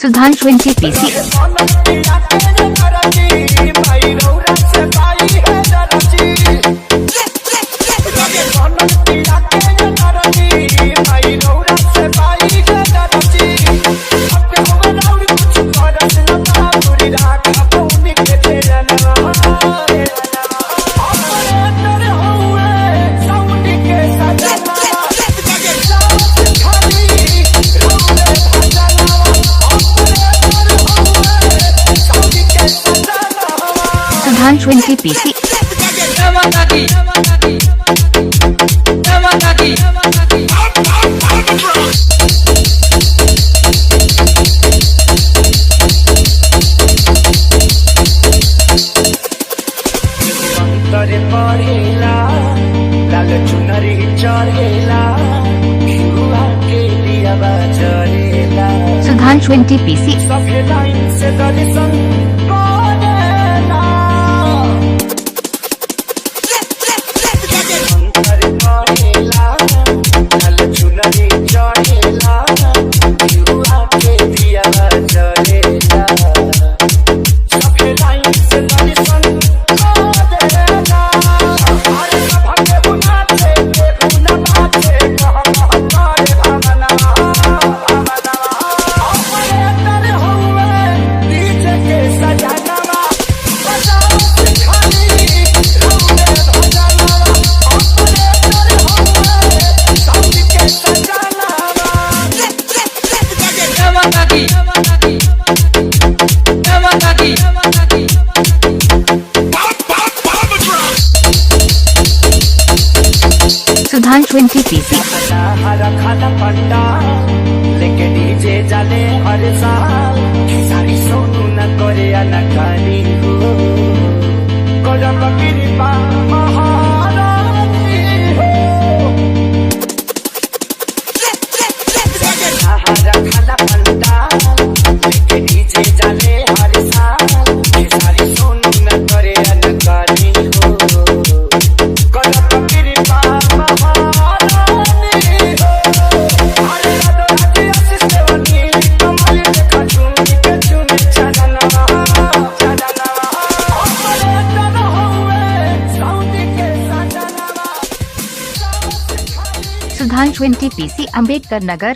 Sudhanshu NTPC। Sudhanshu NTPC। पढ़ेला लाल चुनरी चढ़ेला के दिया चढ़ेला सुधांशु NTPC। सफेद लाइन से दर्शन करेला पढ़ेला लाल चुनरी चढ़ेला के दिया चढ़ेला सफेद लाइन से दर्शन सुधांशु NTPC। हरा खाना पंडा लेके डीजे जाले हर साल सारी सोनू न करे अनकानी हो करम कृपा महारानी हो हरा खाना पंडा लेके डीजे जाले हर साल सारी सोनू न करे अनकानी हो करम कृपा सुधांशु NTPC, अम्बेडकर नगर।